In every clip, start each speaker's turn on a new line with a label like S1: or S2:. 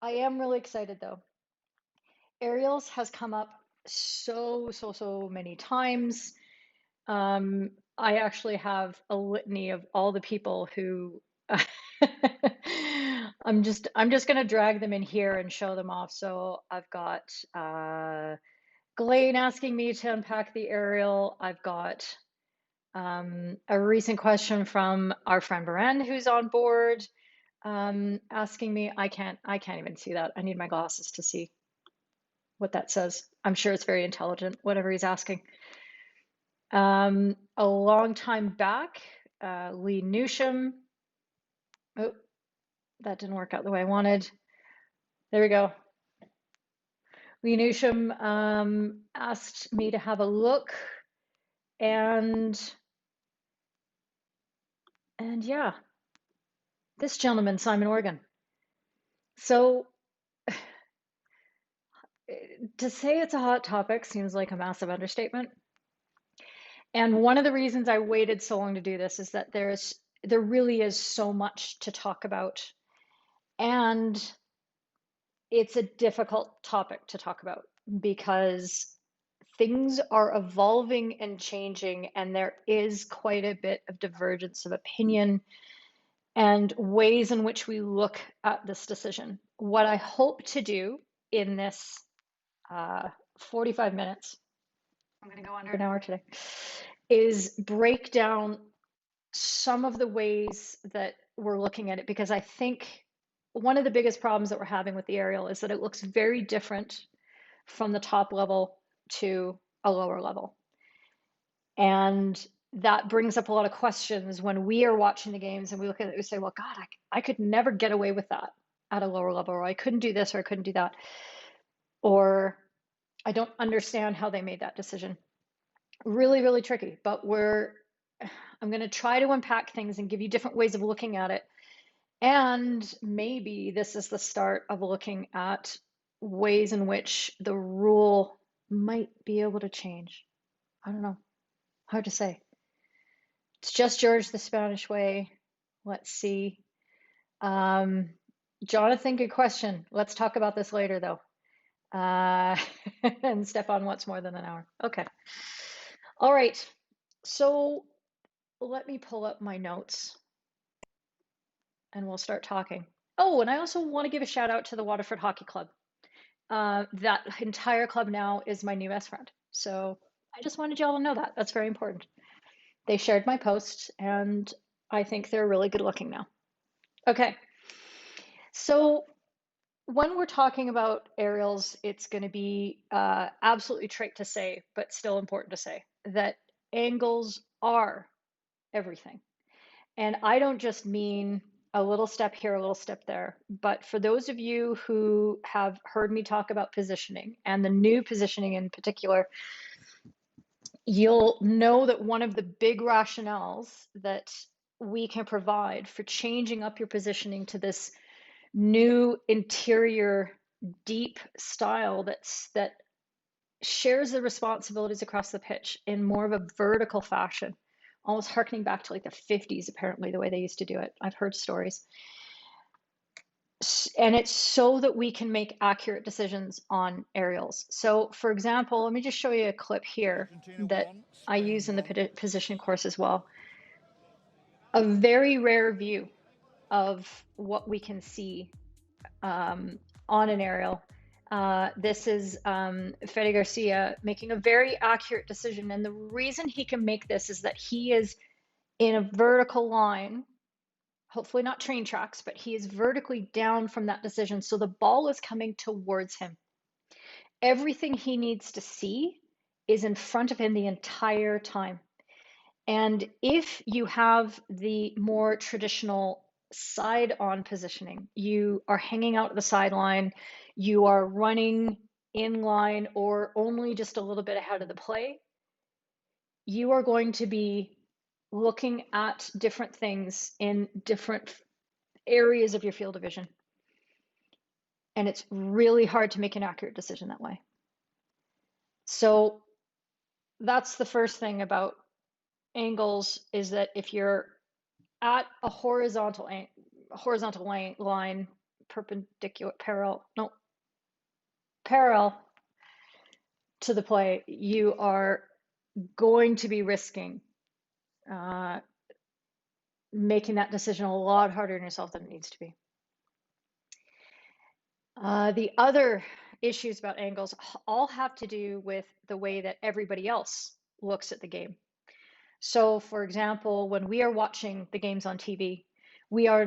S1: I am really excited though. Aerials has come up so many times. I actually have a litany of all the people who I'm just gonna drag them in here and show them off. So I've got Ghislaine asking me to unpack the aerial. I've got a recent question from our friend Beren who's on board, asking me. I can't even see that. I need my glasses to see what that says. I'm sure it's very intelligent, whatever he's asking. A long time back, Lee Newsham. Oh, that didn't work out the way I wanted. There we go. Lee Newsham asked me to have a look, and yeah, this gentleman, Simon Organ. So to say it's a hot topic seems like a massive understatement. And one of the reasons I waited so long to do this is that there really is so much to talk about. And it's a difficult topic to talk about because things are evolving and changing, and there is quite a bit of divergence of opinion and ways in which we look at this decision. What I hope to do in this 45 minutes, I'm going to go under an hour today, is break down some of the ways that we're looking at it, because I think one of the biggest problems that we're having with the aerial is that it looks very different from the top level to a lower level. And that brings up a lot of questions when we are watching the games and we look at it and say, well, God, I could never get away with that at a lower level, or I couldn't do this, or I couldn't do that, or I don't understand how they made that decision. Really tricky, but I'm going to try to unpack things and give you different ways of looking at it. And maybe this is the start of looking at ways in which the rule might be able to change. I don't know. Hard to say. It's just George the Spanish way. Let's see. Jonathan, good question. Let's talk about this later, though. And Stefan wants more than an hour. Okay. All right. So let me pull up my notes and we'll start talking. Oh, and I also want to give a shout out to the Waterford Hockey Club. That entire club now is my new best friend. So I just wanted y'all to know that. That's very important. They shared my post, and I think they're really good looking now. Okay. So when we're talking about aerials, it's going to be absolutely trite to say, but still important to say, that angles are everything. And I don't just mean a little step here, a little step there, but for those of you who have heard me talk about positioning, and the new positioning in particular, you'll know that one of the big rationales that we can provide for changing up your positioning to this new interior deep style that shares the responsibilities across the pitch in more of a vertical fashion, almost harkening back to like the 50s, apparently, the way they used to do it. I've heard stories. And it's so that we can make accurate decisions on aerials. So for example, let me just show you a clip here that I use in the positioning course as well. A very rare view of what we can see on an aerial. This is Fede Garcia making a very accurate decision. And the reason he can make this is that he is in a vertical line, hopefully not train tracks, but he is vertically down from that decision. So the ball is coming towards him. Everything he needs to see is in front of him the entire time. And if you have the more traditional side-on positioning, you are hanging out at the sideline, you are running in line or only just a little bit ahead of the play, you are going to be looking at different things in different areas of your field of vision. And it's really hard to make an accurate decision that way. So that's the first thing about angles, is that if you're at a horizontal line, parallel to the play, you are going to be risking uh, making that decision a lot harder on yourself than it needs to be. The other issues about angles all have to do with the way that everybody else looks at the game. So, for example, when we are watching the games on TV, we are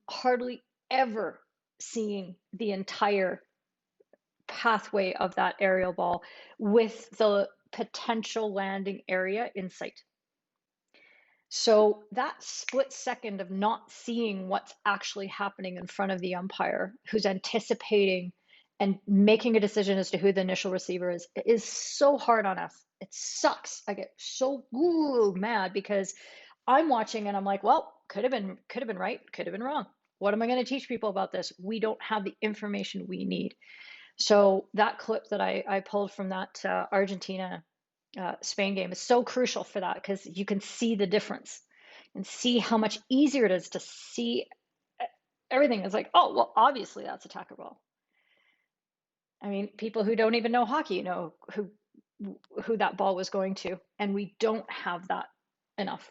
S1: hardly ever seeing the entire pathway of that aerial ball with the potential landing area in sight. So that split second of not seeing what's actually happening in front of the umpire, who's anticipating and making a decision as to who the initial receiver is so hard on us. It sucks. I get so mad because I'm watching and I'm like, well, could have been right, could have been wrong. What am I going to teach people about this? We don't have the information we need. So that clip that I pulled from that Argentina Spain game is so crucial for that, because you can see the difference and see how much easier it is to see everything. It's like, oh, well, obviously that's a tackle ball. I mean, people who don't even know hockey know who that ball was going to, and we don't have that enough.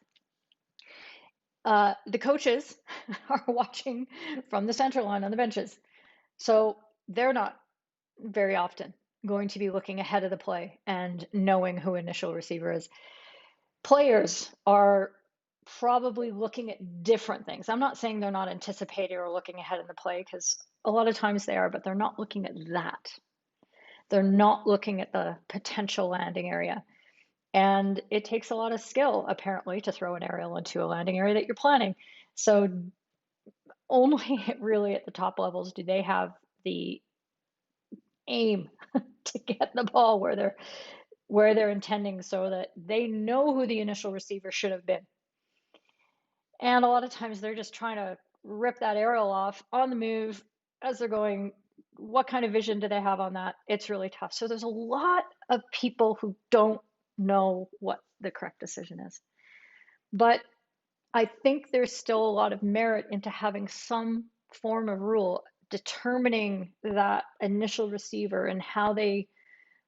S1: The coaches are watching from the center line on the benches, so they're not very often going to be looking ahead of the play and knowing who initial receiver is. Players are probably looking at different things. I'm not saying they're not anticipating or looking ahead in the play, because a lot of times they are, but they're not looking at that. They're not looking at the potential landing area. And it takes a lot of skill, apparently, to throw an aerial into a landing area that you're planning. So only really at the top levels do they have the aim to get the ball where they're intending, so that they know who the initial receiver should have been. And a lot of times they're just trying to rip that aerial off on the move as they're going. What kind of vision do they have on that? It's really tough. So there's a lot of people who don't know what the correct decision is. But I think there's still a lot of merit into having some form of rule determining that initial receiver and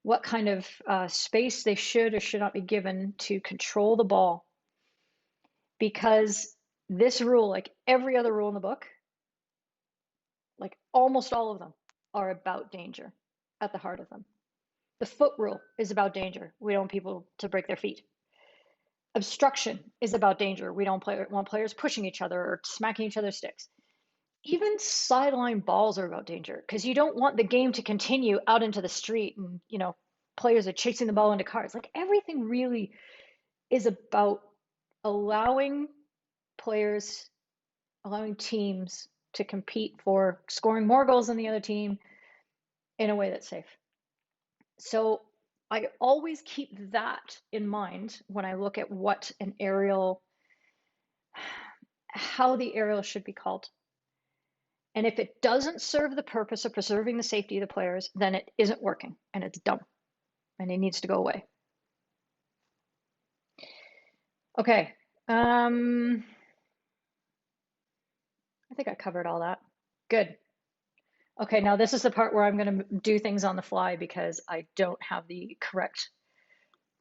S1: what kind of space they should or should not be given to control the ball. Because this rule, like every other rule in the book, like almost all of them, are about danger at the heart of them. The foot rule is about danger. We don't want people to break their feet. Obstruction is about danger. We don't want players pushing each other or smacking each other's sticks. Even sideline balls are about danger, because you don't want the game to continue out into the street and, players are chasing the ball into cars. Like, everything really is about allowing teams to compete for scoring more goals than the other team in a way that's safe. So I always keep that in mind when I look at how the aerial should be called. And if it doesn't serve the purpose of preserving the safety of the players, then it isn't working and it's dumb and it needs to go away. Okay. I think I covered all that. Good. Okay, now this is the part where I'm going to do things on the fly because I don't have the correct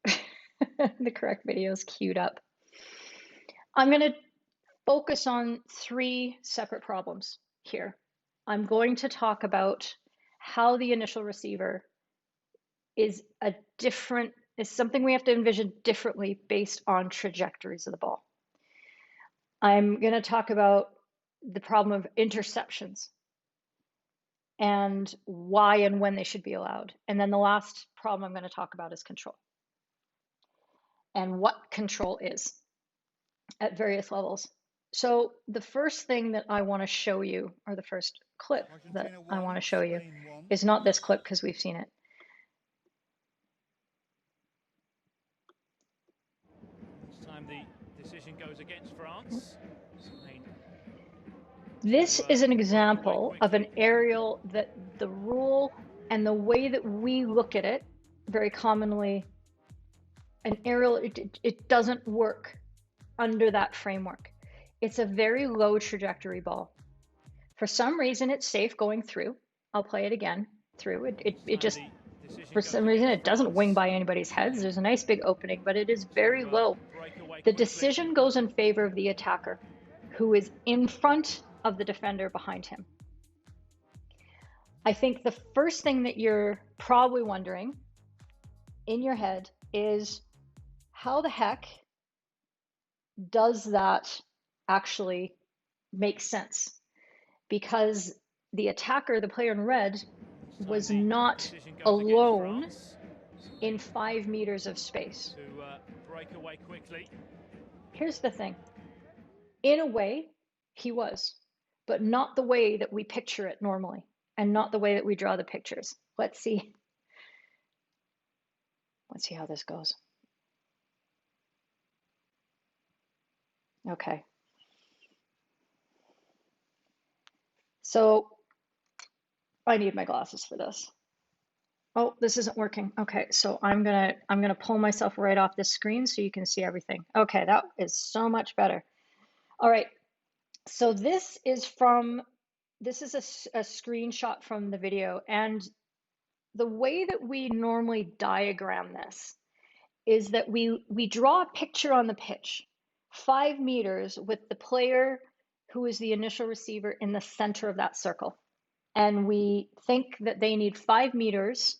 S1: the correct videos queued up. I'm going to focus on 3 separate problems here. I'm going to talk about how the initial receiver is something we have to envision differently based on trajectories of the ball. I'm going to talk about the problem of interceptions and why and when they should be allowed. And then the last problem I'm going to talk about is control and what control is at various levels. So the first thing that I want to show you, or the first clip that I want to show you, is not this clip because we've seen it.
S2: This time the decision goes against France.
S1: This is an example of an aerial that the rule and the way that we look at it, very commonly, an aerial, it doesn't work under that framework. It's a very low trajectory ball. For some reason, it's safe going through. I'll play it again through. It just, for some reason, it doesn't wing by anybody's heads. There's a nice big opening, but it is very low. The decision goes in favor of the attacker, who is in front of the defender behind him. I think the first thing that you're probably wondering in your head is, how the heck does that actually make sense? Because the attacker, the player in red, was not alone in 5 meters of space. Here's the thing. In a way, he was, but not the way that we picture it normally, and not the way that we draw the pictures. Let's see. Let's see how this goes. Okay. So I need my glasses for this. Oh, this isn't working. Okay, so I'm gonna pull myself right off this screen so you can see everything. Okay, that is so much better. All right, so this is a screenshot from the video, and the way that we normally diagram this is that we draw a picture on the pitch, 5 meters, with the player who is the initial receiver in the center of that circle. And we think that they need 5 meters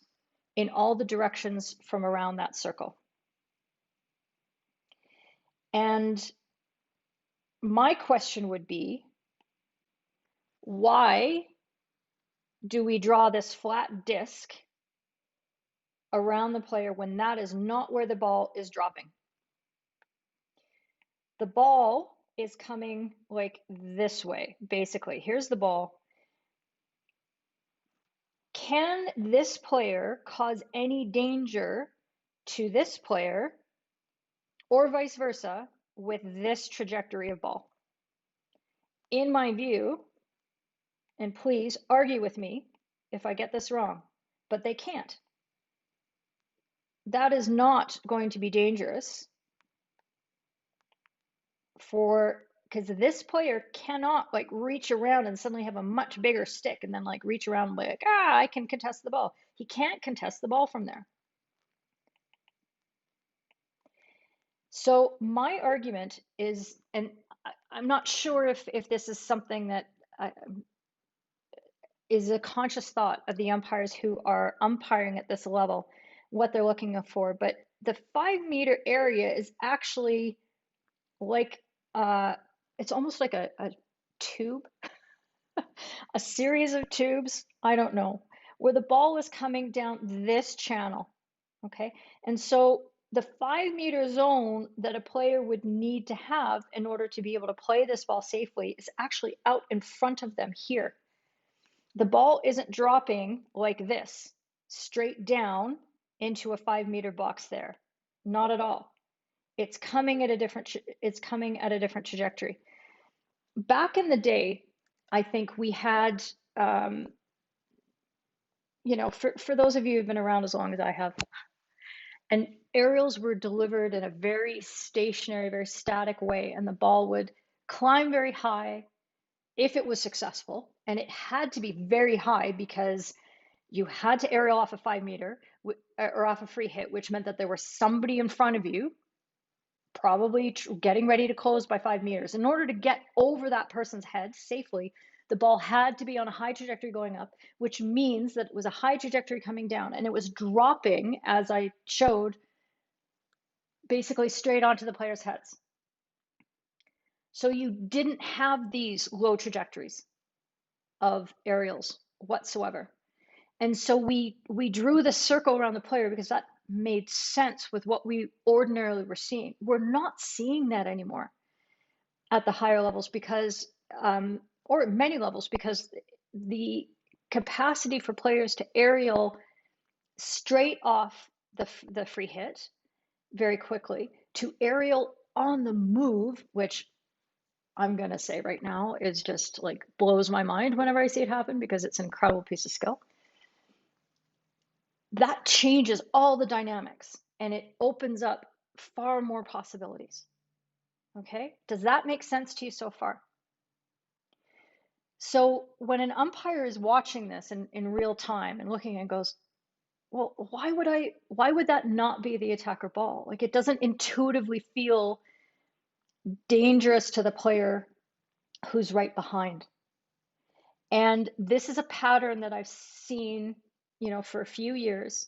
S1: in all the directions from around that circle. And my question would be, why do we draw this flat disc around the player when that is not where the ball is dropping? The ball is coming like this way, basically. Here's the ball. Can this player cause any danger to this player, or vice versa, with this trajectory of ball? In my view, and please argue with me if I get this wrong, but they can't. That is not going to be dangerous because this player cannot like reach around and suddenly have a much bigger stick and then like reach around and be like, I can contest the ball. He can't contest the ball from there. So my argument is, and I'm not sure if this is something that is a conscious thought of the umpires who are umpiring at this level, what they're looking for, but the 5 meter area is actually like, it's almost like a tube, a series of tubes, I don't know, where the ball is coming down this channel, okay? And so the 5 meter zone that a player would need to have in order to be able to play this ball safely is actually out in front of them here. The ball isn't dropping like this, straight down into a 5 meter box there. Not at all. It's coming at a different trajectory. Back in the day, I think we had, you know, for those of you who've been around as long as I have, and aerials were delivered in a very stationary, very static way, and the ball would climb very high if it was successful, and it had to be very high because you had to aerial off a 5 meter or off a free hit, which meant that there was somebody in front of you probably getting ready to close by 5 meters. In order to get over that person's head safely, the ball had to be on a high trajectory going up, which means that it was a high trajectory coming down, and it was dropping, as I showed, basically straight onto the players' heads. So you didn't have these low trajectories of aerials whatsoever. And so we drew the circle around the player because that made sense with what we ordinarily were seeing. We're not seeing that anymore at the higher levels because, or at many levels, because the capacity for players to aerial straight off the free hit very quickly, to aerial on the move, which I'm going to say right now is just like blows my mind whenever I see it happen because it's an incredible piece of skill. That changes all the dynamics and it opens up far more possibilities. Okay, does that make sense to you so far? So when an umpire is watching this in real time and looking and goes, well, why would that not be the attacker ball? Like it doesn't intuitively feel dangerous to the player who's right behind. And this is a pattern that I've seen, for a few years,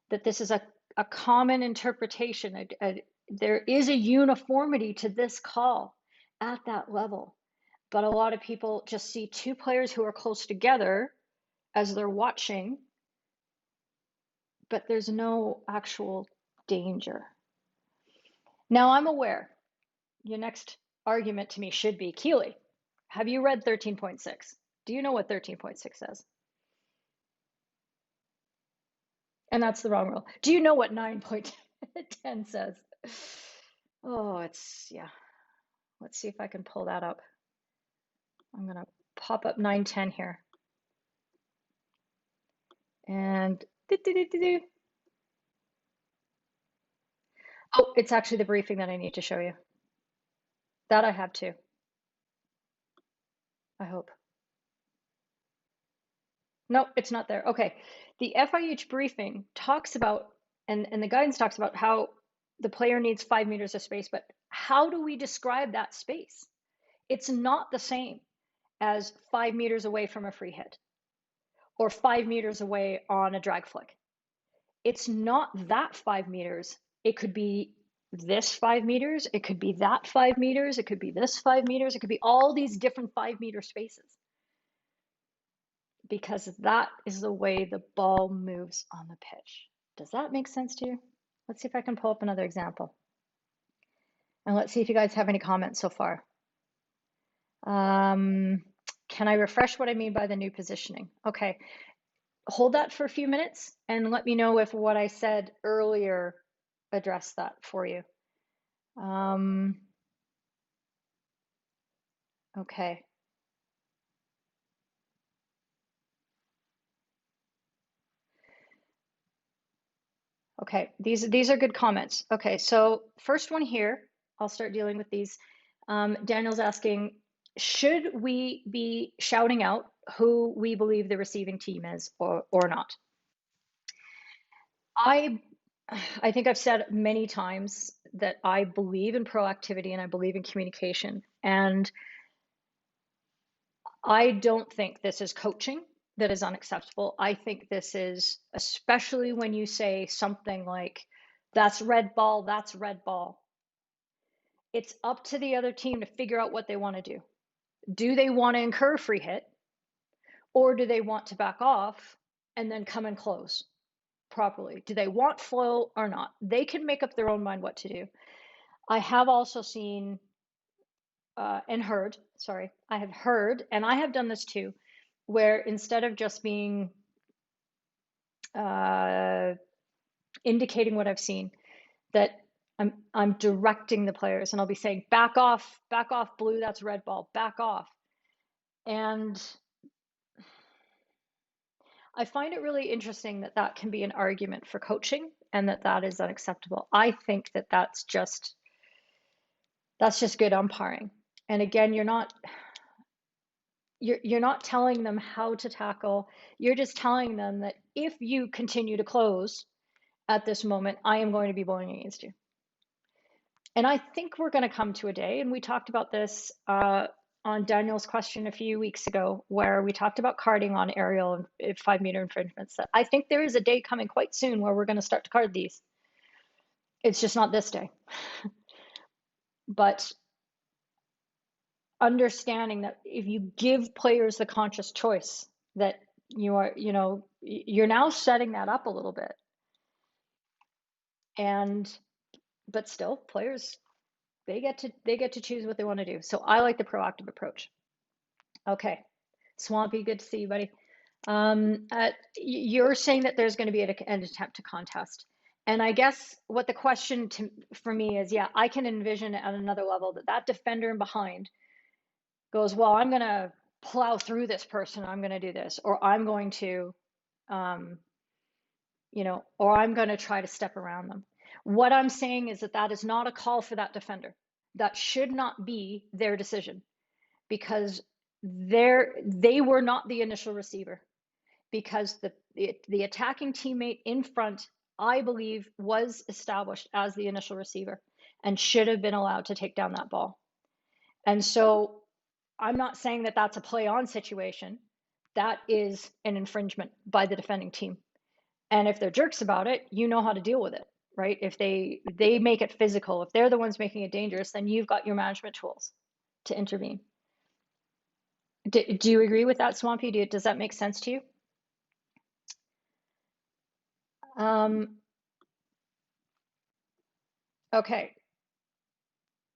S1: that this is a common interpretation. There is a uniformity to this call at that level. But a lot of people just see two players who are close together as they're watching, but there's no actual danger. Now, I'm aware your next argument to me should be, Keely, have you read 13.6? Do you know what 13.6 says? And that's the wrong rule. Do you know what 9.10 says? Oh, yeah. Let's see if I can pull that up. I'm going to pop up 9.10 here. And oh, it's actually the briefing that I need to show you. That I have too. I hope. No, it's not there. Okay. The FIH briefing talks about, and the guidance talks about how the player needs 5 meters of space, but how do we describe that space? It's not the same as 5 meters away from a free hit or 5 meters away on a drag flick. It's not that 5 meters. It could be this 5 meters. It could be that 5 meters. It could be this 5 meters. It could be all these different 5-meter spaces, because that is the way the ball moves on the pitch. Does that make sense to you? Let's see if I can pull up another example. And let's see if you guys have any comments so far. Can I refresh what I mean by the new positioning? Okay, hold that for a few minutes and let me know if what I said earlier addressed that for you. Okay. Okay, these are good comments. Okay, so first one here, I'll start dealing with these. Daniel's asking, should we be shouting out who we believe the receiving team is or not? I think I've said many times that I believe in proactivity and I believe in communication. And I don't think this is coaching that is unacceptable. I think this is, especially when you say something like, that's red ball, that's red ball. It's up to the other team to figure out what they want to do. Do they want to incur a free hit? Or do they want to back off and then come and close properly? Do they want flow or not? They can make up their own mind what to do. I have also seen and heard, sorry, I have heard, and I have done this too, where instead of just being indicating what I've seen, that I'm directing the players and I'll be saying, back off, blue, that's red ball, back off. And I find it really interesting that that can be an argument for coaching and that that is unacceptable. I think that that's just good umpiring. And again, you're not telling them how to tackle. You're just telling them that if you continue to close at this moment, I am going to be bowling against you. And I think we're going to come to a day, and we talked about this on Daniel's question a few weeks ago, where we talked about carding on aerial and 5-meter infringements. That I think there is a day coming quite soon where we're going to start to card these. It's just not this day. But understanding that if you give players the conscious choice, that you're now setting that up a little bit. But still, players, they get to choose what they want to do. So I like the proactive approach. Okay, Swampy, good to see you, buddy. You're saying that there's going to be an attempt to contest. And I guess what the question for me is, yeah, I can envision at another level that defender in behind goes, well, I'm going to plow through this person. I'm going to do this, or I'm going to, or I'm going to try to step around them. What I'm saying is that is not a call for that defender. That should not be their decision, because they were not the initial receiver, because the attacking teammate in front, I believe, was established as the initial receiver and should have been allowed to take down that ball. And so I'm not saying that that's a play on situation. That is an infringement by the defending team. And if they're jerks about it, you know how to deal with it, right? If they make it physical, if they're the ones making it dangerous, then you've got your management tools to intervene. Do you agree with that, Swampy? Does that make sense to you? Okay,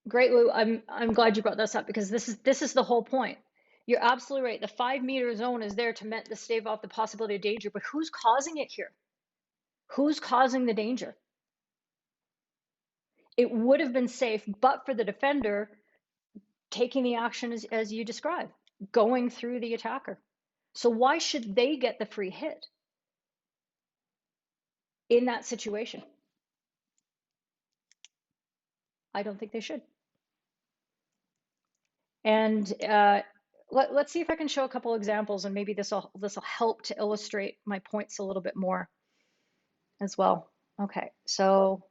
S1: great, Lou. I'm glad you brought this up, because this is the whole point. You're absolutely right. The 5-meter zone is there to stave off the possibility of danger, but who's causing it here? Who's causing the danger? It would have been safe, but for the defender taking the action as you described, going through the attacker. So why should they get the free hit in that situation? I don't think they should. And let's see if I can show a couple examples, and maybe this will help to illustrate my points a little bit more as well. Okay, so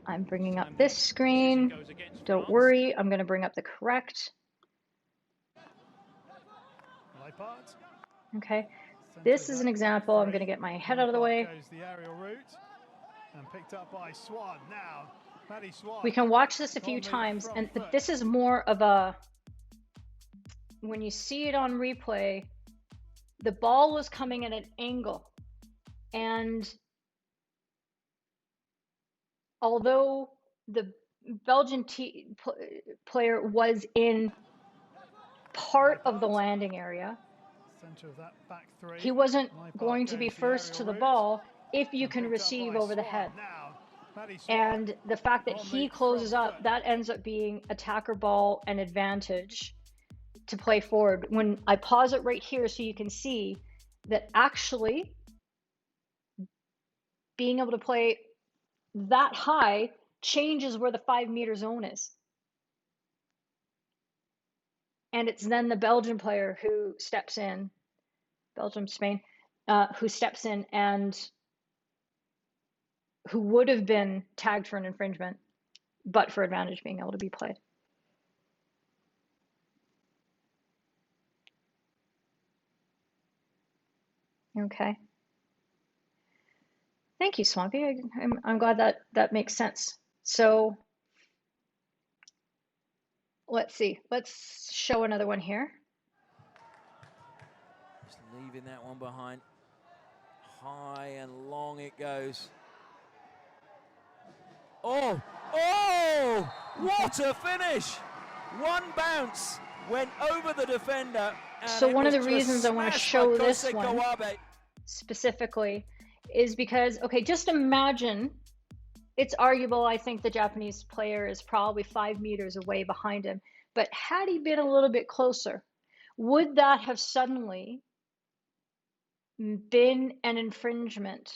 S1: I'm bringing up this screen. Don't worry, I'm going to bring up the correct. Okay, this is an example. I'm going to get my head out of the way. We can watch this a few times, but this is more of a, when you see it on replay, the ball was coming at an angle, and although the Belgian player was in part of the landing area, he wasn't going to be first to the ball if you can receive over the head. And the fact that he closes up, that ends up being attacker ball and advantage to play forward. When I pause it right here so you can see that actually being able to play that high changes where the 5-meter zone is. And it's then the Belgian player who steps in, Belgium, Spain, who steps in and who would have been tagged for an infringement, but for advantage being able to be played. Okay. Thank you, Swampy. I'm glad that makes sense. So let's see. Let's show another one here.
S3: Just leaving that one behind. High and long it goes. Oh, oh, what a finish. One bounce went over the defender.
S1: So one of the reasons I want to show this one specifically is because, okay, just imagine, it's arguable, I think the Japanese player is probably 5 meters away behind him, but had he been a little bit closer, would that have suddenly been an infringement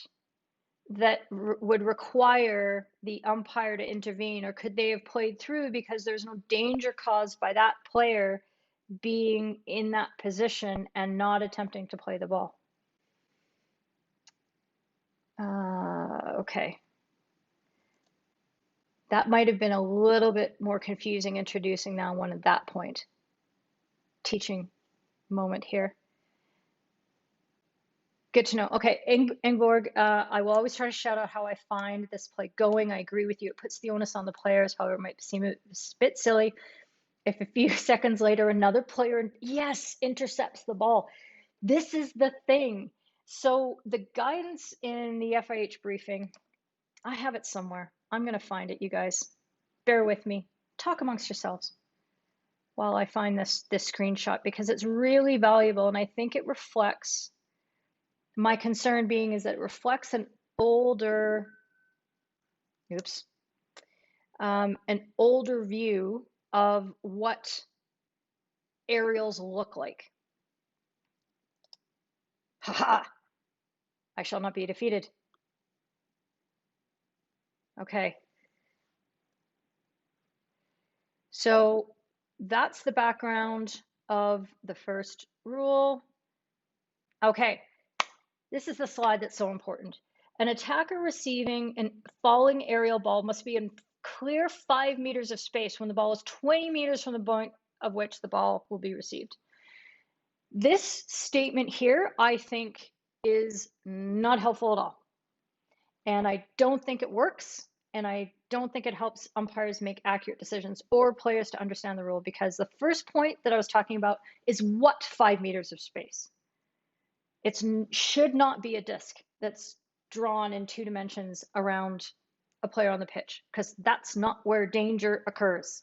S1: that would require the umpire to intervene, or could they have played through because there's no danger caused by that player being in that position and not attempting to play the ball? Okay. That might have been a little bit more confusing introducing that one at that point. Teaching moment here. Good to know. Okay, Ingborg, I will always try to shout out how I find this play going. I agree with you. It puts the onus on the players. However, it might seem a bit silly if a few seconds later another player, yes, intercepts the ball. This is the thing. So the guidance in the FIH briefing, I have it somewhere. I'm going to find it, you guys. Bear with me. Talk amongst yourselves while I find this screenshot, because it's really valuable, and I think it reflects, my concern being is that it reflects an older, an older view of what aerials look like. Haha! I shall not be defeated. Okay. So that's the background of the first rule. Okay, this is the slide that's so important. An attacker receiving a falling aerial ball must be in clear 5 meters of space when the ball is 20 meters from the point of which the ball will be received. This statement here, I think, is not helpful at all. And I don't think it works. And I don't think it helps umpires make accurate decisions or players to understand the rule, because the first point that I was talking about is what 5 meters of space. It should not be a disc that's drawn in 2 dimensions around a player on the pitch, because that's not where danger occurs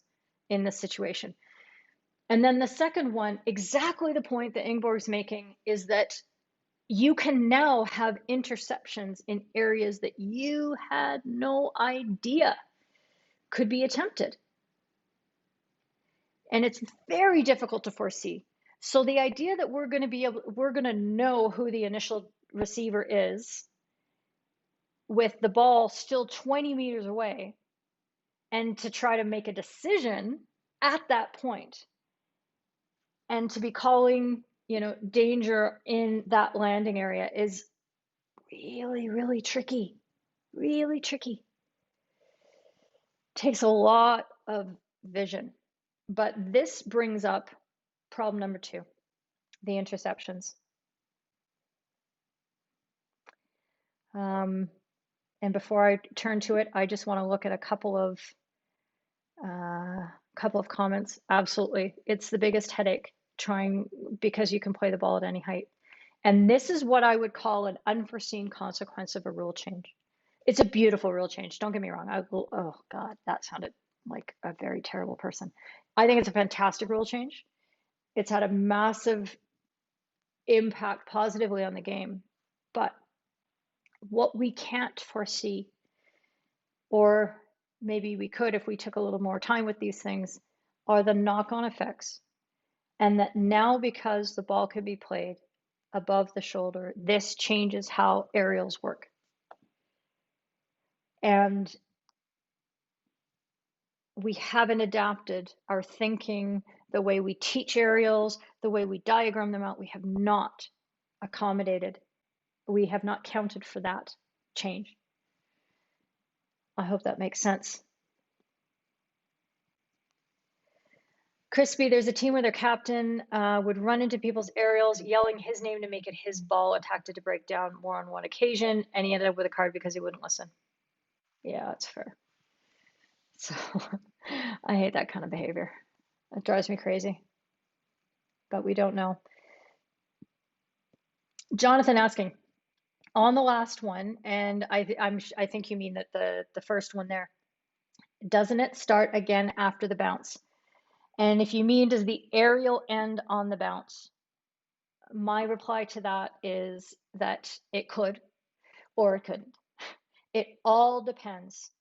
S1: in this situation. And then the second one, exactly the point that Ingborg's making, is that you can now have interceptions in areas that you had no idea could be attempted. And it's very difficult to foresee. So the idea that we're going to know who the initial receiver is with the ball still 20 meters away, and to try to make a decision at that point, and to be calling, danger in that landing area, is really, really tricky. Really tricky. Takes a lot of vision. But this brings up problem number 2, the interceptions. And before I turn to it, I just want to look at a couple of comments. Absolutely, it's the biggest headache because you can play the ball at any height. And this is what I would call an unforeseen consequence of a rule change. It's a beautiful rule change, don't get me wrong. Oh God, that sounded like a very terrible person. I think it's a fantastic rule change. It's had a massive impact positively on the game. But what we can't foresee, or maybe we could if we took a little more time with these things, are the knock-on effects. And that now, because the ball can be played above the shoulder, this changes how aerials work. And we haven't adapted our thinking, the way we teach aerials, the way we diagram them out. We have not accommodated. We have not counted for that change. I hope that makes sense. Crispy, there's a team where their captain would run into people's aerials, yelling his name to make it his ball, attempted to break down more on one occasion, and he ended up with a card because he wouldn't listen. Yeah, that's fair. So I hate that kind of behavior. It drives me crazy. But we don't know. Jonathan asking, on the last one, and I think you mean that the first one there, doesn't it start again after the bounce? And if you mean, does the aerial end on the bounce? My reply to that is that it could, or it couldn't. It all depends.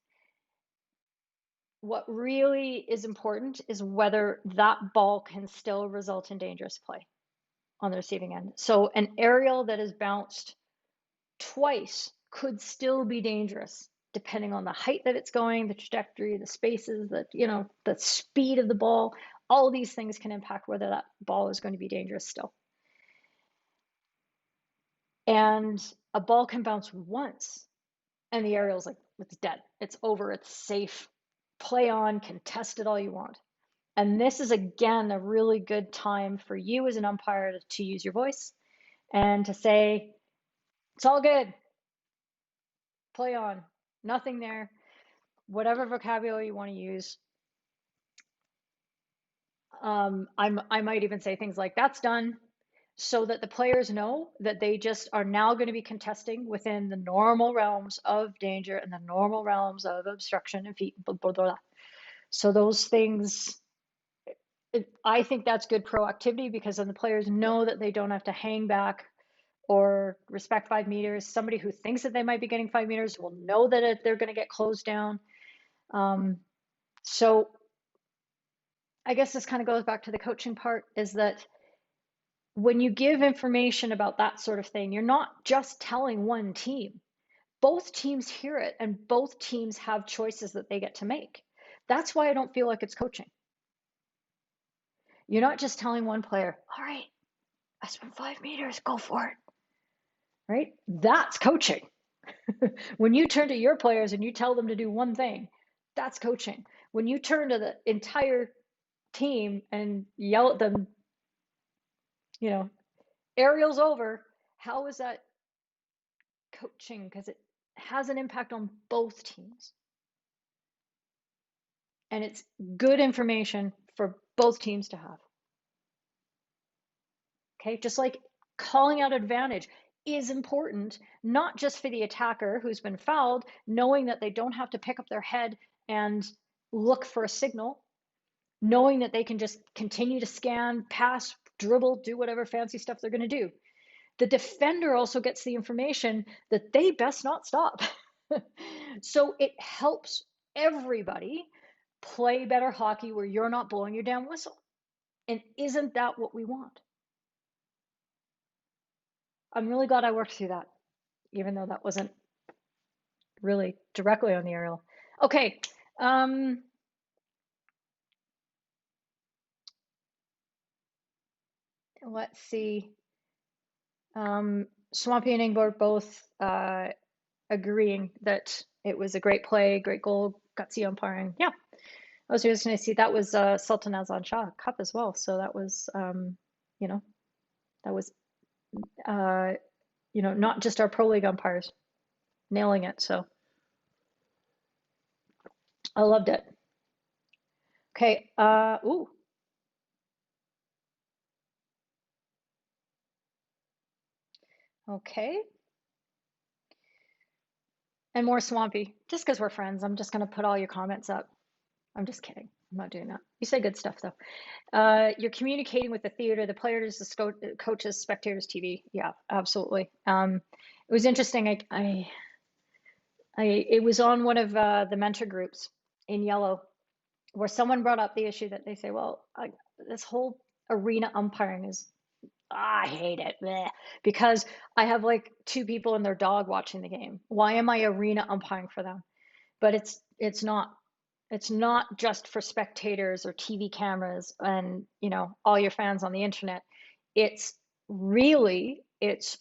S1: What really is important is whether that ball can still result in dangerous play on the receiving end. So an aerial that is bounced twice could still be dangerous, depending on the height that it's going, the trajectory, the spaces, the speed of the ball. All these things can impact whether that ball is going to be dangerous still. And a ball can bounce once, and the aerial's like, it's dead, it's over, it's safe, play on, contest it all you want. And this is, again, a really good time for you as an umpire to use your voice and to say, it's all good, play on, nothing there, whatever vocabulary you want to use. I might even say things like, that's done, so that the players know that they just are now going to be contesting within the normal realms of danger and the normal realms of obstruction and feet, blah, blah, blah. So those things, I think that's good proactivity, because then the players know that they don't have to hang back or respect 5 meters. Somebody who thinks that they might be getting 5 meters will know that they're going to get closed down. So I guess this kind of goes back to the coaching part, is that when you give information about that sort of thing, you're not just telling one team. Both teams hear it, and both teams have choices that they get to make. That's why I don't feel like it's coaching. You're not just telling one player, all right, I swim 5 meters, go for it, right? That's coaching. When you turn to your players and you tell them to do one thing, that's coaching. When you turn to the entire team and yell at them, you know, aerial's over, how is that coaching? Because it has an impact on both teams. And it's good information for both teams to have. Okay, just like calling out advantage is important, not just for the attacker who's been fouled, knowing that they don't have to pick up their head and look for a signal, knowing that they can just continue to scan, pass, dribble, do whatever fancy stuff they're going to do. The defender also gets the information that they best not stop. So it helps everybody play better hockey where you're not blowing your damn whistle. And isn't that what we want? I'm really glad I worked through that, even though that wasn't really directly on the aerial. Okay. Let's see. Swampy and Ingborg both agreeing that it was a great play, great goal, gutsy umpiring. Yeah, I was just going to see that was Sultan Azlan Shah Cup as well. So that was, you know, that was, you know, not just our pro league umpires nailing it. So I loved it. Okay. Ooh. Okay. And more Swampy. Just because we're friends, I'm just going to put all your comments up. I'm just kidding. I'm not doing that. You say good stuff, though. You're communicating with the theater, the players, the coaches, spectators, TV. Yeah, absolutely. It was interesting. It was on one of the mentor groups in Yellow where someone brought up the issue that they say, well, this whole arena umpiring is, I hate it, bleh, because I have like 2 people and their dog watching the game. Why am I arena umpiring for them? But it's not. It's not just for spectators or TV cameras and, you know, all your fans on the internet. It's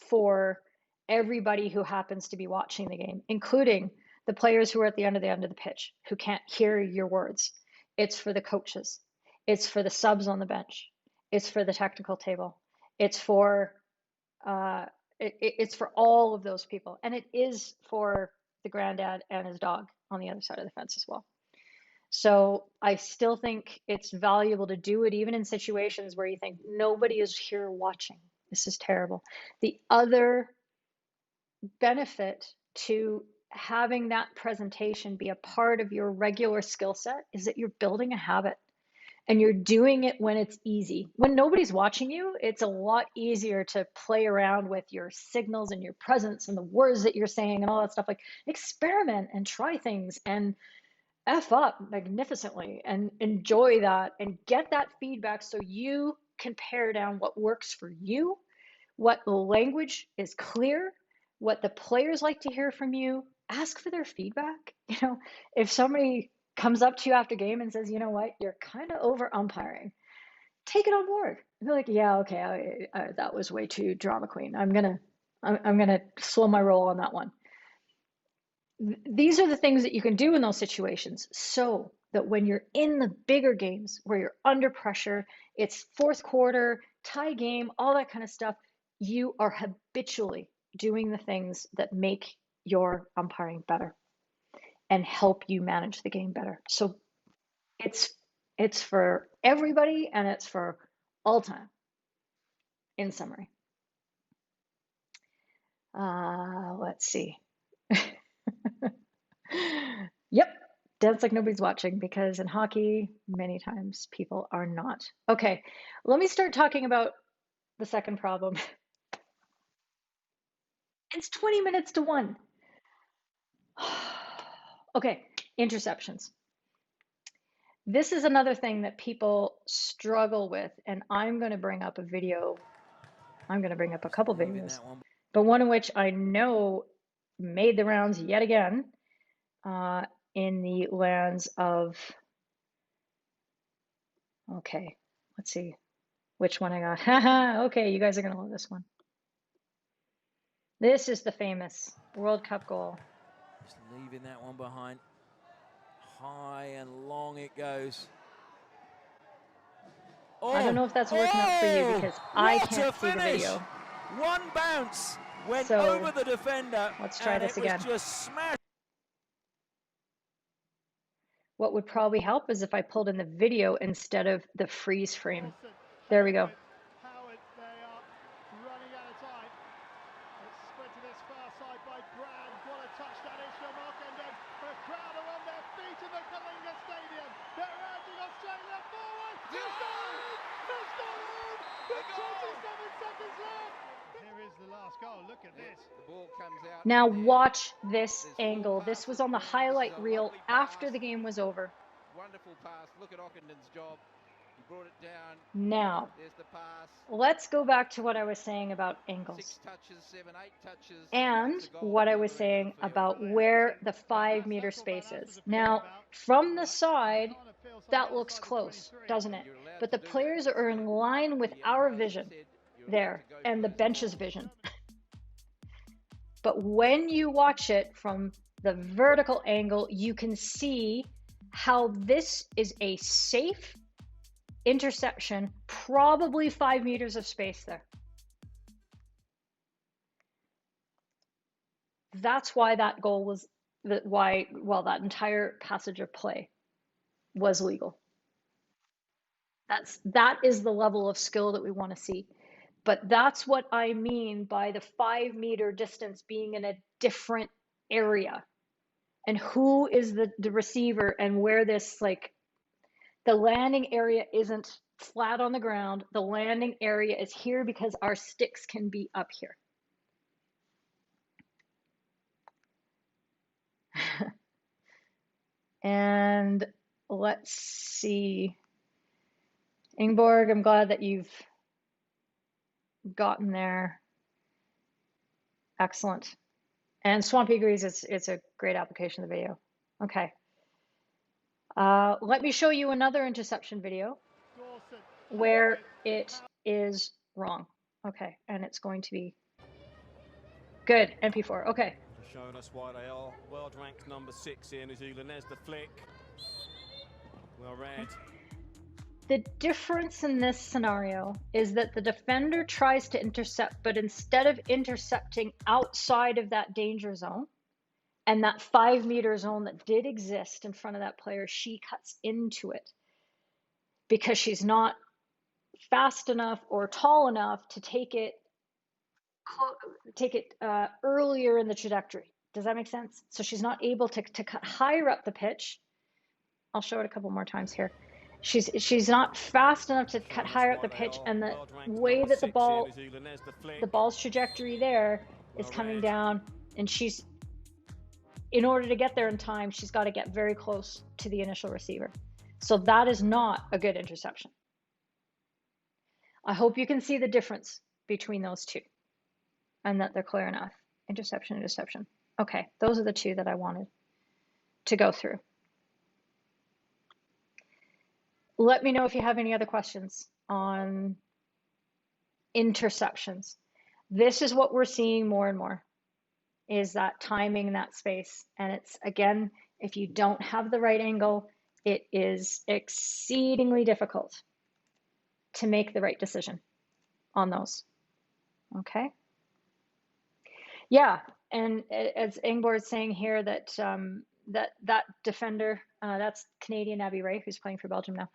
S1: for everybody who happens to be watching the game, including the players who are at the end of the pitch who can't hear your words. It's for the coaches. It's for the subs on the bench. It's for the technical table. It's for it's for all of those people, and it is for the granddad and his dog on the other side of the fence as well. So I still think it's valuable to do it even in situations where you think nobody is here watching. This is terrible. The other benefit to having that presentation be a part of your regular skill set is that you're building a habit and you're doing it when it's easy. When nobody's watching you, it's a lot easier to play around with your signals and your presence and the words that you're saying and all that stuff. Like experiment and try things and F up magnificently and enjoy that and get that feedback so you can pare down what works for you, what language is clear, what the players like to hear from you. Ask for their feedback. You know, if somebody comes up to you after game and says, you know what, you're kind of over umpiring, take it on board. Be like, yeah, okay, that was way too drama queen. I'm gonna slow my roll on that one. These are the things that you can do in those situations so that when you're in the bigger games where you're under pressure, it's fourth quarter, tie game, all that kind of stuff, you are habitually doing the things that make your umpiring better and help you manage the game better. So it's for everybody and it's for all time, in summary. Let's see. Yep, dance like nobody's watching, because in hockey, many times people are not. Okay, let me start talking about the second problem. It's 20 minutes to 1. Okay, interceptions. This is another thing that people struggle with, and I'm going to bring up a video. I'm going to bring up a couple videos, but one in which I know made the rounds yet again in the lands of, okay, Let's see which one I got. Haha, okay, you guys are gonna love this one. This is the famous World Cup goal.
S3: Just leaving that one behind. High and long it goes. Oh,
S1: I don't know if that's working out for you because I can't see the
S3: finish.
S1: video.
S3: One bounce went
S1: So,
S3: over the defender.
S1: let's try this again.
S3: It was just smashed.
S1: What would probably help is if I pulled in the video instead of the freeze frame. There we go. Now watch this angle. This was on the highlight reel after the game was over.
S3: Wonderful pass. Look at Ockendon's job. He brought it down.
S1: Now,
S3: there's the pass.
S1: Let's go back to what I was saying about angles.
S3: 6 touches, 7, 8 touches.
S1: And what I was saying about where the 5 meter space is. Now, from the side, that looks close, doesn't it? But the players are in line with our vision there and the bench's vision. But when you watch it from the vertical angle, you can see how this is a safe interception, probably 5 meters of space there. That's why that goal was, that entire passage of play was legal. That is the level of skill that we want to see. But that's what I mean by the 5 meter distance being in a different area. And who is the receiver and where this, like, the landing area isn't flat on the ground. The landing area is here because our sticks can be up here. And let's see. Ingeborg, I'm glad that you've gotten there. Excellent. And Swampy agrees it's a great application of the video. Okay. Let me show you another interception video where it is wrong. Okay, and it's going to be good. MP4. Okay.
S4: Showing us why they are world ranked number 6 here in New Zealand. There's the flick. Well read.
S1: The difference in this scenario is that the defender tries to intercept, but instead of intercepting outside of that danger zone and that 5 meter zone that did exist in front of that player, she cuts into it because she's not fast enough or tall enough to take it earlier in the trajectory. Does that make sense? So she's not able to cut higher up the pitch. I'll show it a couple more times here. She's not fast enough to cut higher up the pitch, and the way that the ball's trajectory there is coming down, and in order to get there in time, she's got to get very close to the initial receiver. So that is not a good interception. I hope you can see the difference between those two and that they're clear enough. Interception, interception. Okay, those are the two that I wanted to go through. Let me know if you have any other questions on interceptions. This is what we're seeing more and more, is that timing in that space. And it's, again, if you don't have the right angle, it is exceedingly difficult to make the right decision on those. Okay. Yeah, and as Ingeborg is saying here that that defender, that's Canadian Abby Ray, who's playing for Belgium now,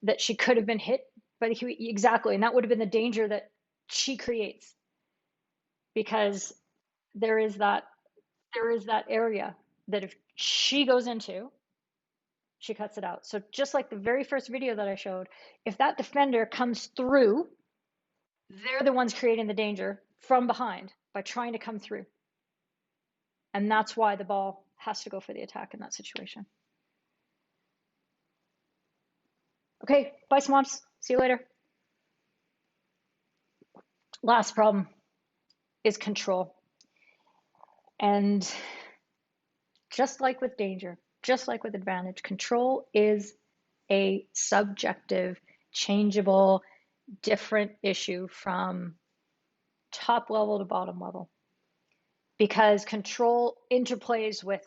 S1: that she could have been hit, but exactly, and that would have been the danger that she creates, because there is that area that if she goes into, she cuts it out. So just like the very first video that I showed, if that defender comes through, they're the ones creating the danger from behind by trying to come through. And that's why the ball has to go for the attack in that situation. Okay, bye Swamps. See you later. Last problem is control. And just like with danger, just like with advantage, control is a subjective changeable, different issue from top level to bottom level, because control interplays with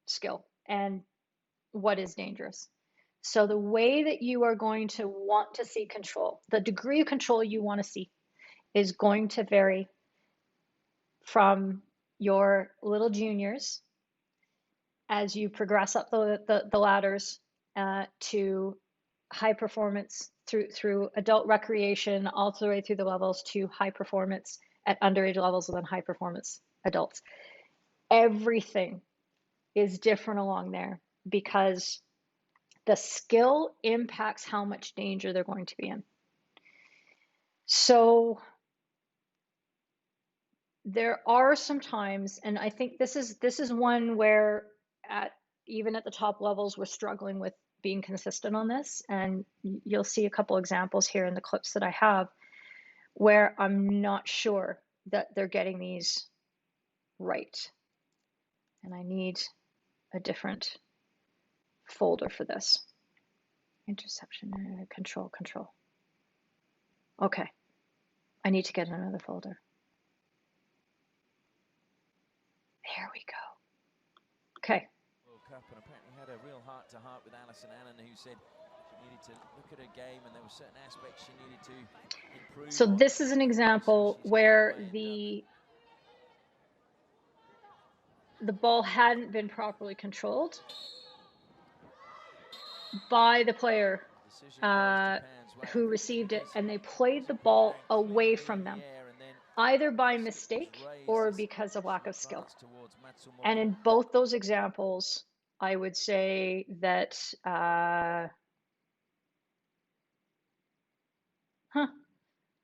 S1: skill and what is dangerous. So the way that you are going to want to see control, the degree of control you want to see, is going to vary from your little juniors as you progress up the ladders to high performance through adult recreation, all the way through the levels to high performance at underage levels and then high performance adults. Everything is different along there because the skill impacts how much danger they're going to be in. So there are some times, and I think this is one where even at the top levels, we're struggling with being consistent on this. And you'll see a couple examples here in the clips that I have where I'm not sure that they're getting these right. And I need a different folder for this. Interception, control. Okay, I need to get another folder. There we go. Okay.
S3: World Cup, and apparently had a real heart-to-heart with Alison Allen, who said she needed to look at her game and there were certain aspects she needed to improve.
S1: So this is an example where the ball hadn't been properly controlled by the player who received it, and they played the ball away from them, either by mistake or because of lack of skill. And in both those examples, I would say that, I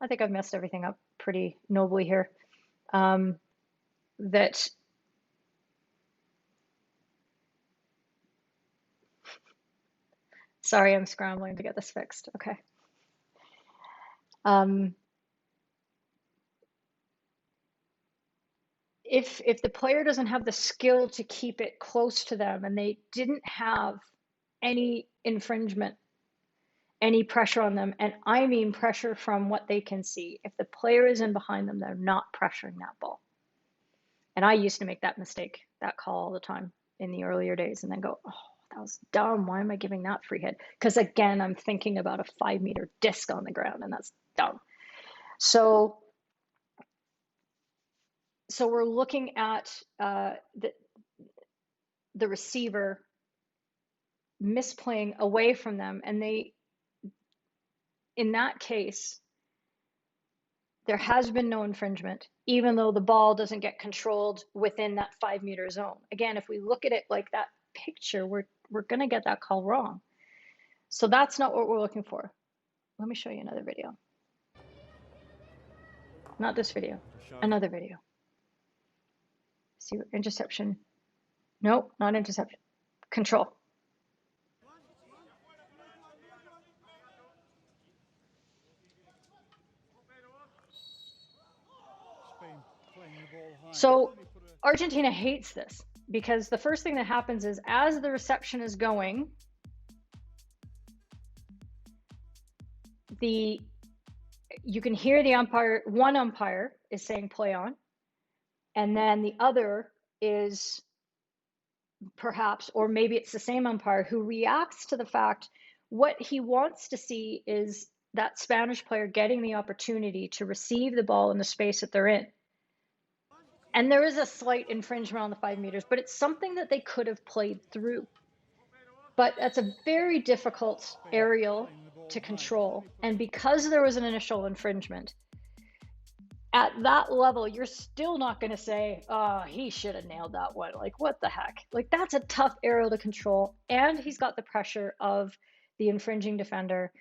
S1: think I've messed everything up pretty nobly here. That sorry, I'm scrambling to get this fixed. Okay. If the player doesn't have the skill to keep it close to them and they didn't have any infringement, any pressure on them, and I mean pressure from what they can see, if the player is in behind them, they're not pressuring that ball. And I used to make that mistake, that call all the time in the earlier days, and then go, oh, that was dumb. Why am I giving that free hit? Because again, I'm thinking about a 5-meter disc on the ground, and that's dumb. So we're looking at the receiver misplaying away from them, and in that case, there has been no infringement, even though the ball doesn't get controlled within that 5-meter zone. Again, if we look at it like that picture, we're going to get that call wrong. So that's not what we're looking for. Let me show you another video. Not this video, another video. See, interception. Nope, not interception. Control. So Argentina hates this because the first thing that happens is as the reception is going, you can hear the umpire, one umpire is saying play on, and then the other is perhaps, or maybe it's the same umpire who reacts to the fact what he wants to see is that Spanish player getting the opportunity to receive the ball in the space that they're in. And there is a slight infringement on the 5 meters, but it's something that they could have played through. But that's a very difficult aerial to control. And because there was an initial infringement, at that level, you're still not going to say, oh, he should have nailed that one. Like, what the heck? Like, that's a tough aerial to control. And he's got the pressure of the infringing defender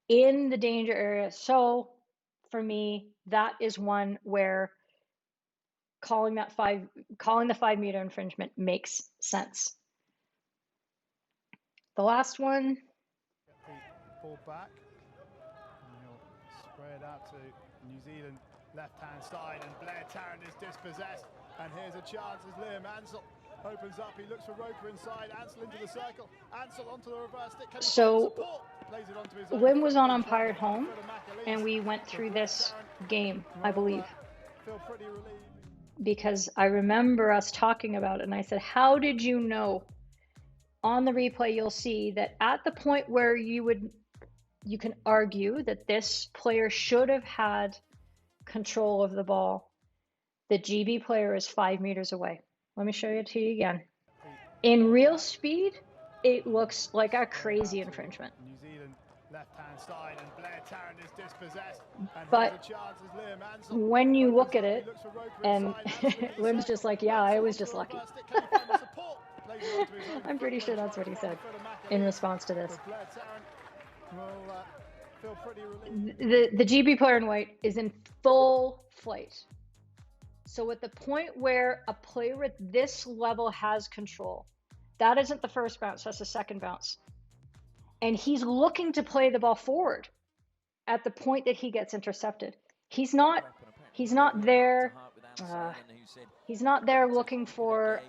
S1: in the danger area. So for me, that is one where calling the 5-meter infringement makes sense. The last one.
S5: Ball back. And he'll spray it out to New Zealand left-hand side, and Blair Tarrant is dispossessed. And here's a chance as Liam Ansell Opens up, he looks for Roper inside, Ansel into the circle, Ansel onto the reverse stick, can he
S1: So
S5: find support? Plays it onto his own
S1: Lynn was
S5: foot,
S1: on
S5: and
S1: umpire
S5: tries to
S1: home,
S5: find Macalis.
S1: and we went
S5: But
S1: through
S5: Blair
S1: this
S5: Tarrant
S1: game, I
S5: will,
S1: believe,
S5: feel pretty relieved.
S1: because I remember us talking about it, and I said, how did you know? On the replay, you'll see that at the point where you can argue that this player should have had control of the ball, the GB player is 5 meters away. Let me show it to you again. In real speed, it looks like a crazy infringement.
S5: New Zealand left-hand side, and Blair Tarrant is dispossessed. And
S1: But
S5: here's a chance as Liam Ansel
S1: when you
S5: opens
S1: look at
S5: up, he
S1: it,
S5: looks for Roper
S1: and
S5: inside, Ansel into the
S1: Lynn's
S5: circle,
S1: just like, yeah, I
S5: Ansel
S1: was
S5: onto
S1: just
S5: the
S1: lucky.
S5: reverse stick, can he find the support? Plays it onto his own
S1: I'm pretty
S5: foot,
S1: sure
S5: and
S1: that's what he
S5: tries to
S1: said
S5: find the foot of
S1: in
S5: Macalis.
S1: response to this.
S5: But Blair Tarrant will feel pretty relieved.
S1: The GB player in white is in full flight. So at the point where a player at this level has control, that isn't the first bounce, that's the second bounce. And he's looking to play the ball forward at the point that he gets intercepted. He's not there. He's not there looking for.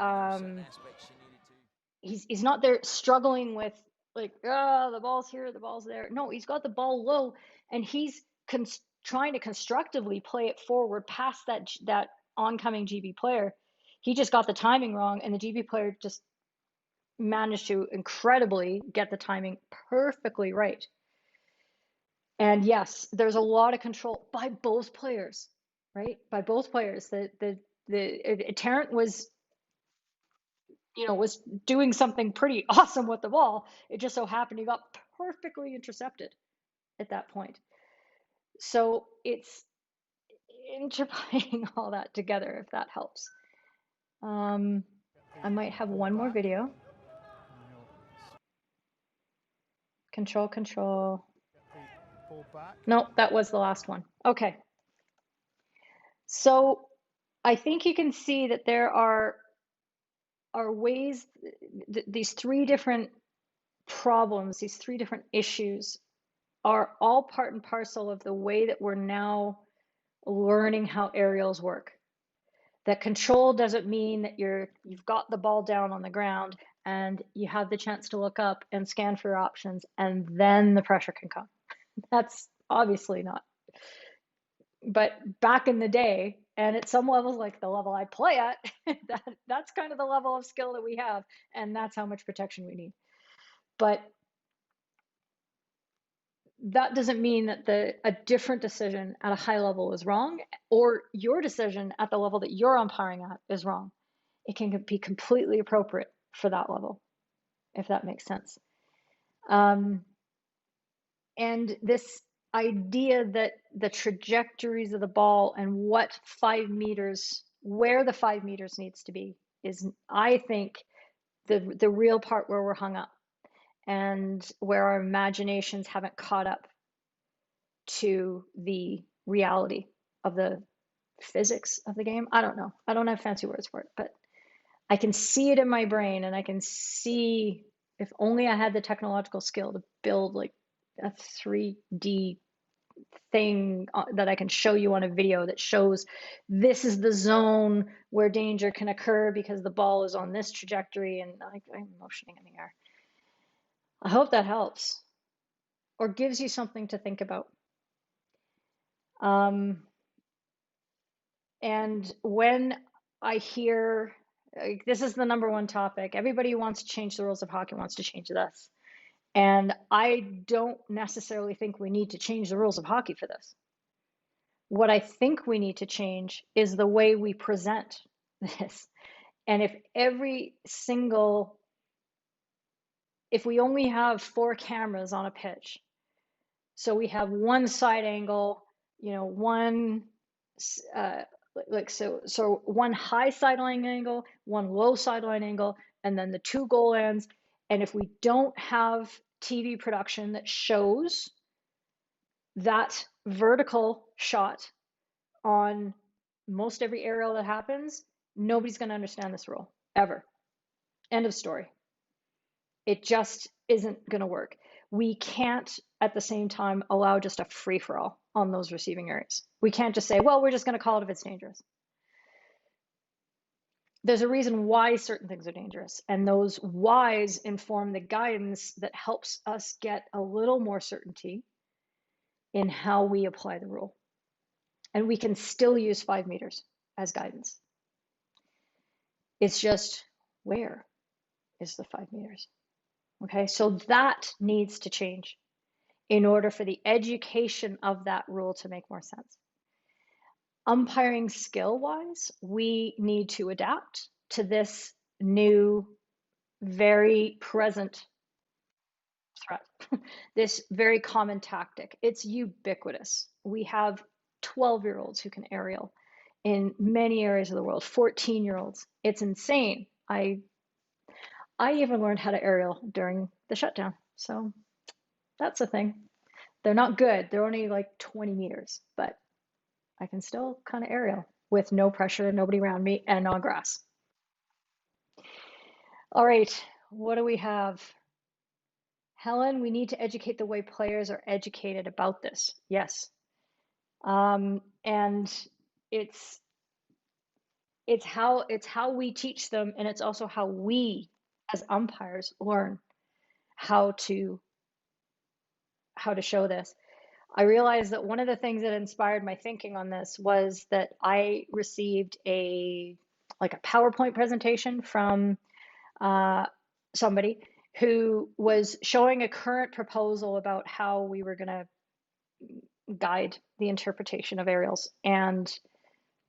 S1: He's not there struggling with like, oh, the ball's here, the ball's there. No, he's got the ball low, and he's trying to constructively play it forward past that oncoming GB player. He just got the timing wrong, and the GB player just managed to incredibly get the timing perfectly right. And yes, there's a lot of control by both players, right? By both players. The Tarrant was, was doing something pretty awesome with the ball. It just so happened he got perfectly intercepted at that point. So it's interplaying all that together, if that helps. I might have one more video. Control, control. No, that was the last one. Okay. So I think you can see that there are ways, these three different problems, these three different issues are all part and parcel of the way that we're now learning how aerials work. That control doesn't mean that you've got the ball down on the ground and you have the chance to look up and scan for your options and then the pressure can come. That's obviously not. But back in the day, and at some levels like the level I play at, that's kind of the level of skill that we have, and that's how much protection we need. But that doesn't mean that a different decision at a high level is wrong, or your decision at the level that you're umpiring at is wrong. It can be completely appropriate for that level, if that makes sense. And this idea that the trajectories of the ball and what 5 meters, where the 5 meters needs to be, is, I think, the real part where we're hung up and where our imaginations haven't caught up to the reality of the physics of the game. I don't know. I don't have fancy words for it, but I can see it in my brain, and I can see, if only I had the technological skill to build like a 3D thing that I can show you on a video that shows this is the zone where danger can occur because the ball is on this trajectory, and I'm motioning in the air. I hope that helps or gives you something to think about. And when I hear, like, this is the number one topic, everybody who wants to change the rules of hockey wants to change this. And I don't necessarily think we need to change the rules of hockey for this. What I think we need to change is the way we present this. And if we only have 4 cameras on a pitch, so we have one side angle, one so one high sideline angle, one low sideline angle, and then the 2 goal ends. And if we don't have TV production that shows that vertical shot on most every aerial that happens, nobody's going to understand this rule ever. End of story. It just isn't going to work. We can't at the same time allow just a free-for-all on those receiving areas. We can't just say, well, we're just going to call it if it's dangerous. there's a reason why certain things are dangerous, and those whys inform the guidance that helps us get a little more certainty in how we apply the rule. And we can still use 5 meters as guidance. It's just, where is the 5 meters? Okay, so that needs to change in order for the education of that rule to make more sense. Umpiring skill-wise, we need to adapt to this new, very present threat, this very common tactic. It's ubiquitous. We have 12-year-olds who can aerial in many areas of the world, 14-year-olds. It's insane. I even learned how to aerial during the shutdown. So that's a thing. They're not good. They're only like 20 meters, but I can still kind of aerial with no pressure, nobody around me, and on grass. All right, what do we have? Helen, we need to educate the way players are educated about this. Yes. And it's how we teach them, and it's also how we as umpires learn how to show this. I realized that one of the things that inspired my thinking on this was that I received a PowerPoint presentation from somebody who was showing a current proposal about how we were going to guide the interpretation of aerials, and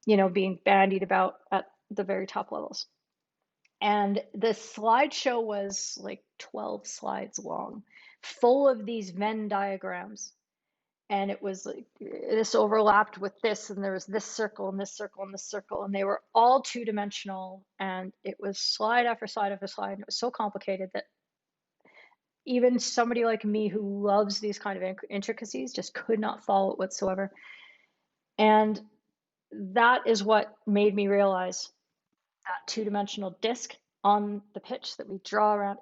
S1: being bandied about at the very top levels. And the slideshow was like 12 slides long, full of these Venn diagrams. And it was like this overlapped with this, and there was this circle and this circle and this circle, and they were all two-dimensional, and it was slide after slide after slide, and it was so complicated that even somebody like me who loves these kind of intricacies just could not follow it whatsoever. And that is what made me realize that two-dimensional disc on the pitch that we draw around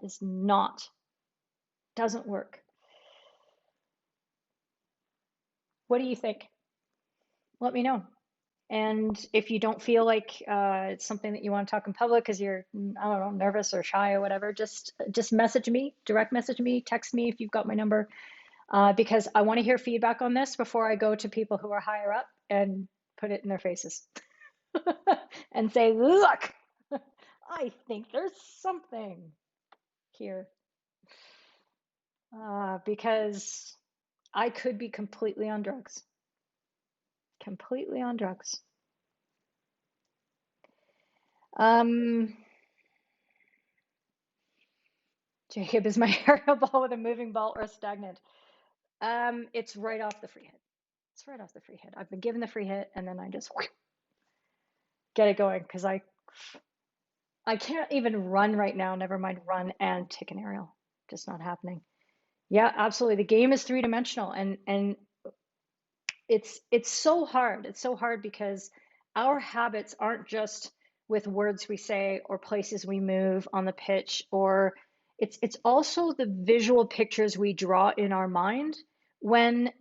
S1: doesn't work. What do you think? Let me know. And if you don't feel like it's something that you want to talk in public because you're, I don't know, nervous or shy or whatever, just message me, direct message me, text me if you've got my number, because I want to hear feedback on this before I go to people who are higher up and put it in their faces and say, look, I think there's something here, because I could be completely on drugs. Completely on drugs. Jacob, is my aerial ball with a moving ball or stagnant? It's right off the free hit. It's right off the free hit. I've been given the free hit, and then I just get it going, because I can't even run right now, never mind run and take an aerial. Just not happening. Yeah, absolutely. The game is three-dimensional, and it's so hard. It's so hard because our habits aren't just with words we say or places we move on the pitch, or it's also the visual pictures we draw in our mind when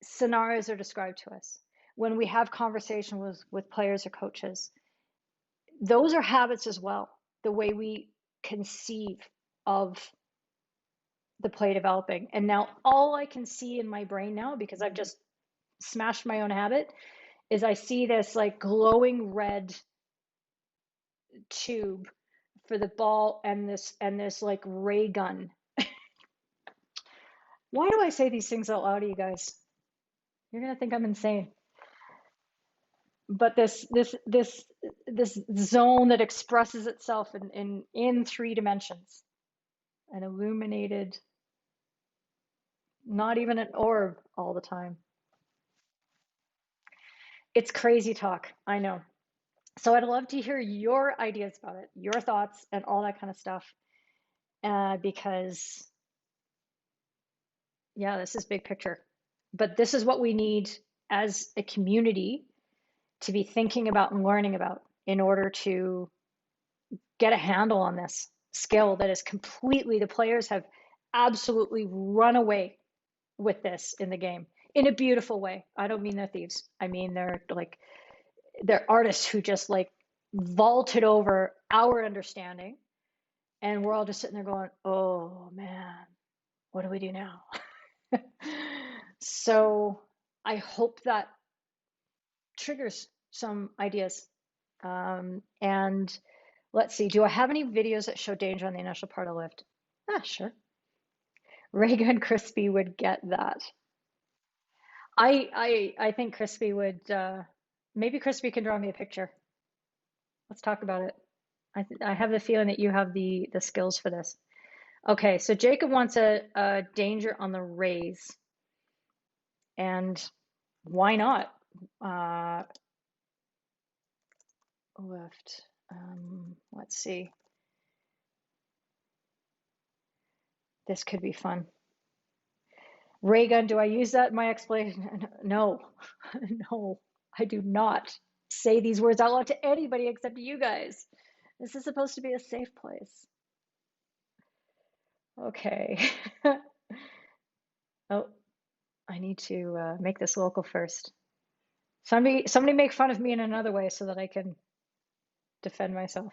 S1: scenarios are described to us, when we have conversation with players or coaches. Those are habits as well, the way we conceive of the play developing. And now all I can see in my brain now, because I've just smashed my own habit, is I see this like glowing red tube for the ball, and this like ray gun. Why do I say these things out loud to you guys? You're gonna think I'm insane. But this zone that expresses itself in 3 dimensions, an illuminated, not even an orb all the time. It's crazy talk, I know. So I'd love to hear your ideas about it, your thoughts, and all that kind of stuff, because yeah, this is big picture. But this is what we need as a community to be thinking about and learning about in order to get a handle on this skill that is completely, the players have absolutely run away with this in the game in a beautiful way. I don't mean they're thieves. I mean they're artists who just like vaulted over our understanding. And we're all just sitting there going, oh man, what do we do now? So I hope that triggers some ideas. And let's see, do I have any videos that show danger on the initial part of lift? Ah, sure. Reagan Crispy would get that. I think Crispy would, maybe Crispy can draw me a picture. Let's talk about it. I have the feeling that you have the skills for this. Okay, so Jacob wants a danger on the raise. And why not? Lift. Let's see. This could be fun. Ray gun, do I use that in my explanation? No, no, I do not say these words out loud to anybody except you guys. This is supposed to be a safe place. Okay. Oh, I need to make this local first. Somebody make fun of me in another way so that I can defend myself.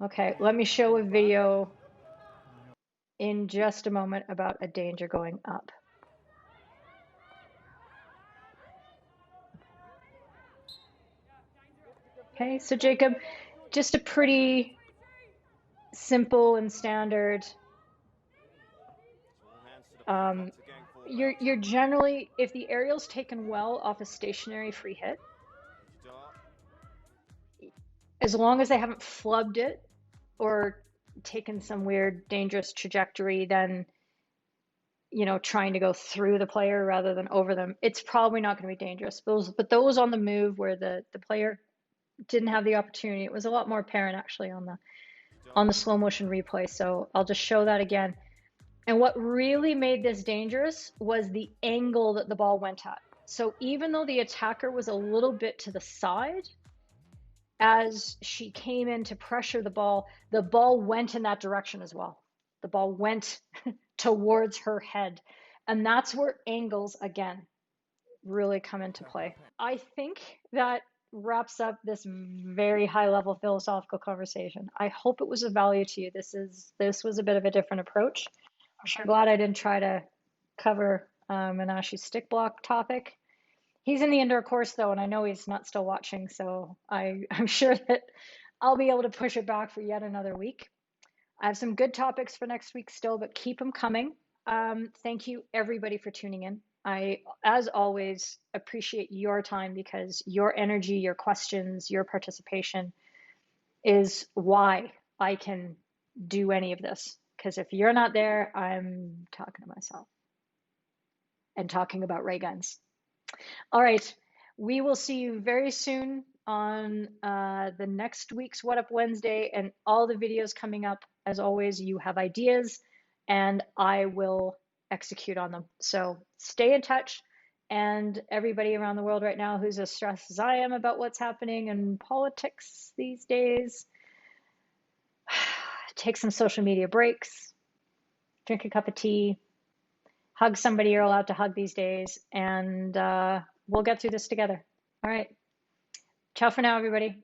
S1: Okay, let me show a video in just a moment about a danger going up. Okay, so Jacob, just a pretty simple and standard. You're generally, if the aerial's taken well off a stationary free hit, as long as they haven't flubbed it or taken some weird dangerous trajectory, then trying to go through the player rather than over them, it's probably not going to be dangerous. But those on the move where the player didn't have the opportunity, it was a lot more apparent actually on the slow motion replay. So I'll just show that again. And what really made this dangerous was the angle that the ball went at. So even though the attacker was a little bit to the side, as she came in to pressure the ball went in that direction as well. The ball went towards her head. And that's where angles, again, really come into play. I think that wraps up this very high level philosophical conversation. I hope it was of value to you. This was a bit of a different approach. I'm sure glad I didn't try to cover Menashe's stick block topic. He's in the indoor course though, and I know he's not still watching, so I'm sure that I'll be able to push it back for yet another week. I have some good topics for next week still, but keep them coming. Thank you everybody for tuning in. I, as always, appreciate your time because your energy, your questions, your participation is why I can do any of this. Because if you're not there, I'm talking to myself and talking about ray guns. All right, we will see you very soon on the next week's What Up Wednesday and all the videos coming up. As always, you have ideas and I will execute on them. So stay in touch, and everybody around the world right now who's as stressed as I am about what's happening in politics these days, take some social media breaks, drink a cup of tea, hug somebody you're allowed to hug these days, and we'll get through this together. All right. Ciao for now, everybody.